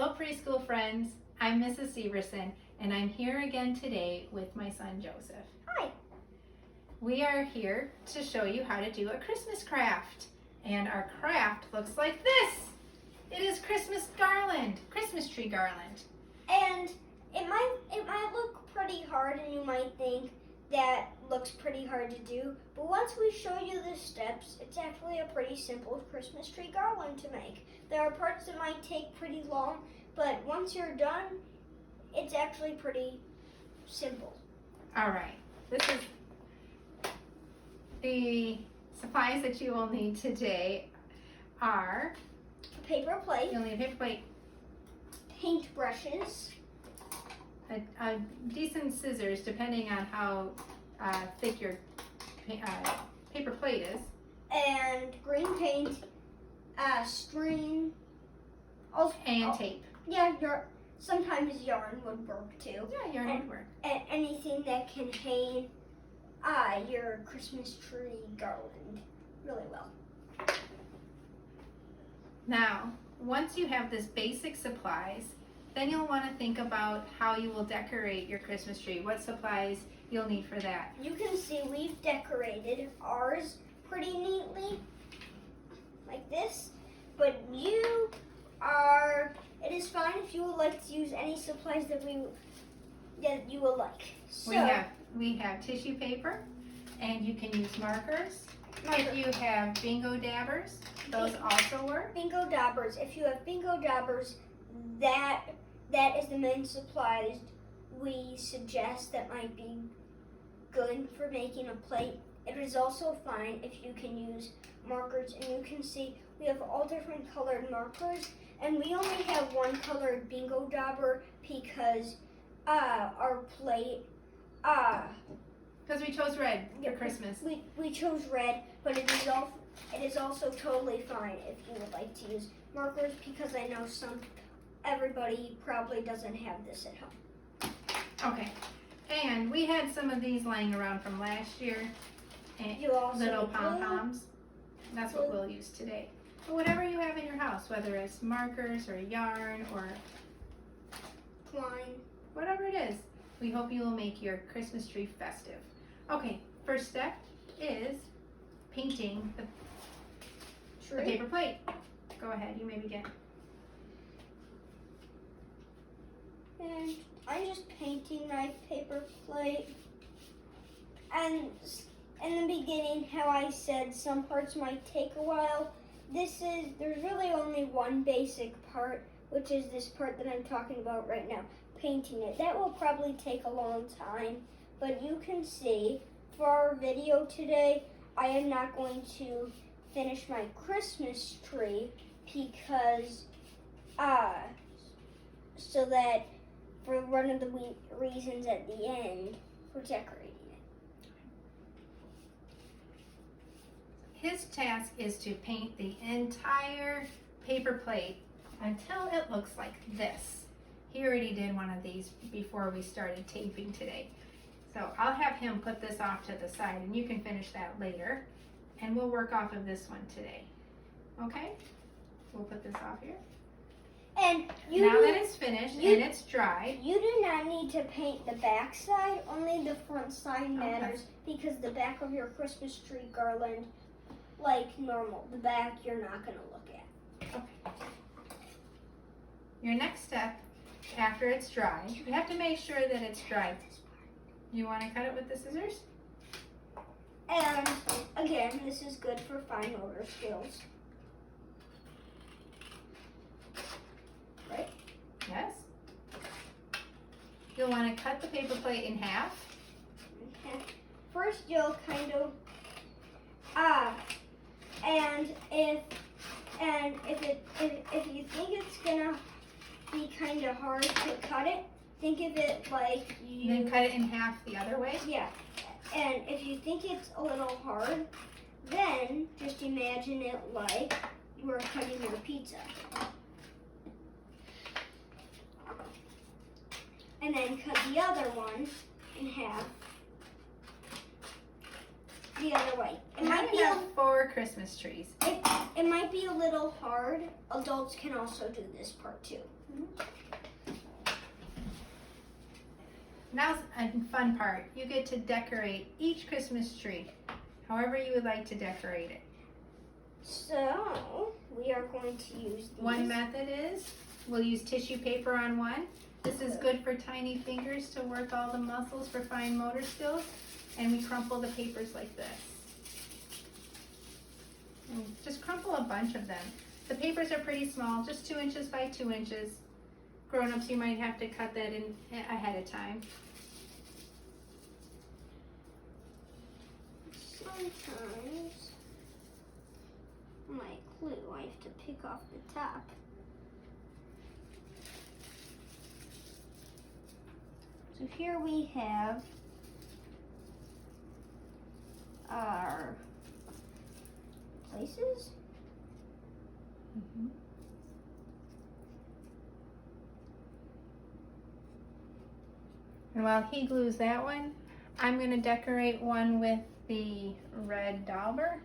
Hello preschool friends, I'm Mrs. Severson and I'm here again today with my son Joseph. Hi. We are here to show you how to do a Christmas craft, and our craft looks like this. It is Christmas garland, Christmas tree garland. And it might look pretty hard and you might think that looks pretty hard to do, but once we show you the steps, it's actually a pretty simple Christmas tree garland to make. There are parts that might take pretty long, but once you're done, it's actually pretty simple. All right, this is the supplies that you will need today are A paper plate, you'll need a paper plate, paint brushes, a decent scissors depending on how thick your paper plate is, and green paint, string, and tape. Yeah, sometimes yarn would work too. Yeah, yarn would work. And anything that can hang your Christmas tree garland really well. Now, once you have this basic supplies, then you'll want to think about how you will decorate your Christmas tree, what supplies you'll need for that. You can see we've decorated ours pretty neatly, like this, but it is fine if you would like to use any supplies that you would like. So, we have tissue paper, and you can use markers. If you have bingo dabbers, those also work. Bingo dabbers. If you have bingo dabbers, that is the main supplies we suggest that might be good for making a plate. It is also fine if you can use markers, and you can see we have all different colored markers, and we only have one colored bingo dabber because our plate because we chose red for Christmas. We chose red, but it is also totally fine if you would like to use markers, because I know everybody probably doesn't have this at home. Okay, and we had some of these lying around from last year, and You also little need pom-poms. That's what we'll use today. But whatever you have in your house, whether it's markers or yarn or twine, whatever it is, we hope you will make your Christmas tree festive. Okay, first step is painting the paper plate. Go ahead, you may begin. And I'm just painting my paper plate. And in the beginning, how I said some parts might take a while, there's really only one basic part, which is this part that I'm talking about right now, painting it. That will probably take a long time, but you can see for our video today, I am not going to finish my Christmas tree because, so that for one of the reasons at the end for decorating it. His task is to paint the entire paper plate until it looks like this. He already did one of these before we started taping today. So I'll have him put this off to the side and you can finish that later. And we'll work off of this one today. Okay? We'll put this off here. And now that it's finished and it's dry. You do not need to paint the back side, only the front side matters, because the back of your Christmas tree garland, like normal, the back you're not going to look at. Okay. Your next step, after it's dry, you have to make sure that it's dry. You want to cut it with the scissors? And again, this is good for fine motor skills. Right? Yes. You'll want to cut the paper plate in half. Okay. First, you'll kind of and if you think it's gonna be kind of hard to cut it, think of it like you. And then cut it in half the other way. Yeah. And if you think it's a little hard, then just imagine it like you were cutting your pizza. And then cut the other one in half. the other way. It We're might gonna be have 4 Christmas trees. it might be a little hard. Adults can also do this part too. Now's a fun part. You get to decorate each Christmas tree however you would like to decorate it. So we are going to use these. One method is we'll use tissue paper on one. This is good for tiny fingers to work all the muscles for fine motor skills. And we crumple the papers like this. And just crumple a bunch of them. The papers are pretty small, just 2 inches by 2 inches. Grown-ups, you might have to cut that in ahead of time. Sometimes my glue, I have to pick off the top. So here we have our places. And while he glues that one, I'm going to decorate one with the red dauber.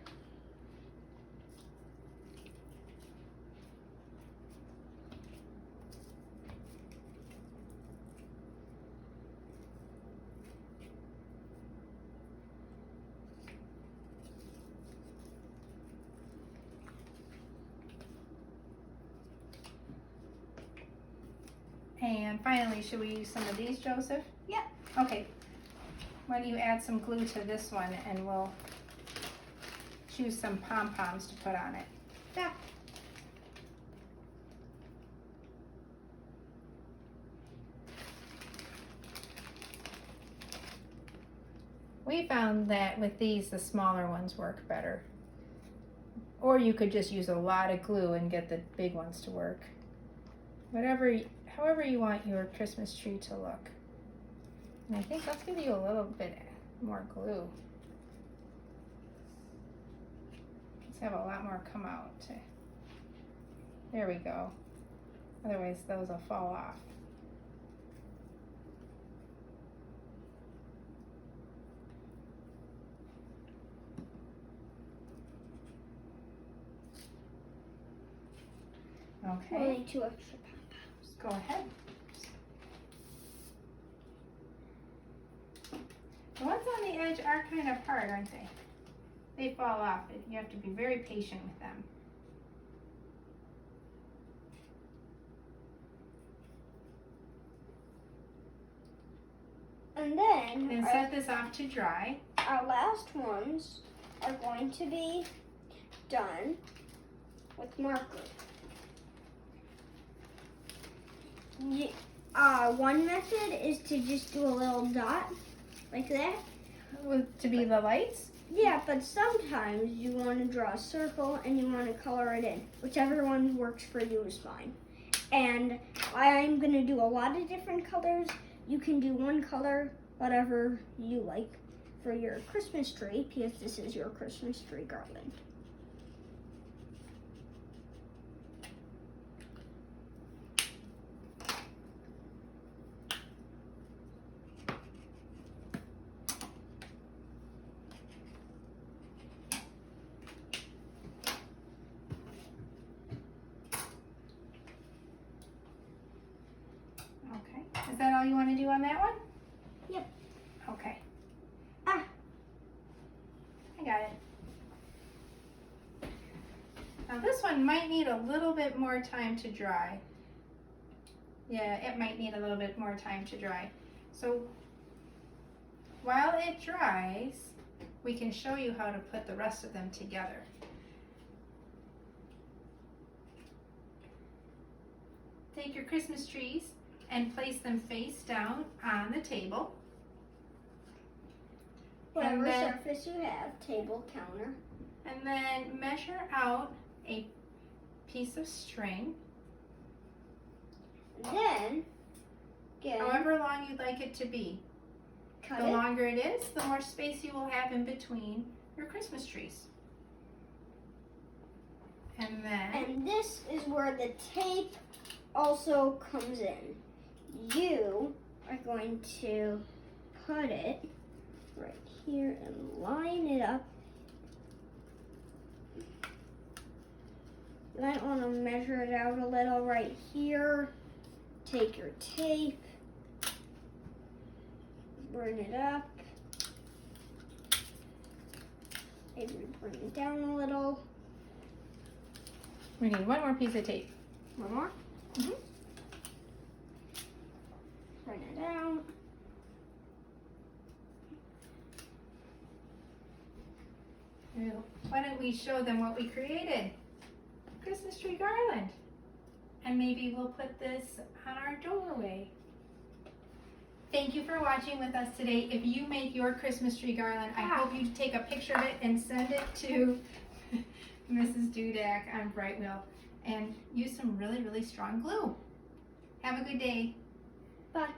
And finally, should we use some of these, Joseph? Yep. Okay. Why don't you add some glue to this one and we'll choose some pom-poms to put on it. Yeah. We found that with these, the smaller ones work better. Or you could just use a lot of glue and get the big ones to work. However you want your Christmas tree to look. And I think let's give you a little bit more glue. Let's have a lot more come out. There we go. Otherwise those will fall off. Okay. Only 2 extra pom-poms. Go ahead. The ones on the edge are kind of hard, aren't they? They fall off. You have to be very patient with them. And then And set this off to dry. our last ones are going to be done with marker. One method is to just do a little dot like that. To be the lights? Yeah, but sometimes you want to draw a circle and you want to color it in. Whichever one works for you is fine. And I'm going to do a lot of different colors. You can do one color, whatever you like for your Christmas tree, because this is your Christmas tree garland. Okay. Is that all you want to do on that one? Yep. Okay. Ah. I got it. Now this one might need a little bit more time to dry. Yeah, it might need a little bit more time to dry. So while it dries, we can show you how to put the rest of them together. Take your Christmas trees and place them face down on the table. Whatever And then- surface you have, table, counter. And then measure out a piece of string, Then, again, however long you'd like it to be. cut The it. longer it is, the more space you will have in between your Christmas trees. And then, And this is where the tape also comes in. You are going to put it right here and line it up might want to measure it out a little right here. Take your tape, burn it up. Maybe bring it down a little. We need one more piece of tape. One more. Mhm. Burn it out. Well, why don't we show them what we created? Christmas tree garland. And maybe we'll put this on our doorway. Thank you for watching with us today. If you make your Christmas tree garland, I hope you take a picture of it and send it to Mrs. Dudak on Brightwheel. And use some really, really strong glue. Have a good day. Bye.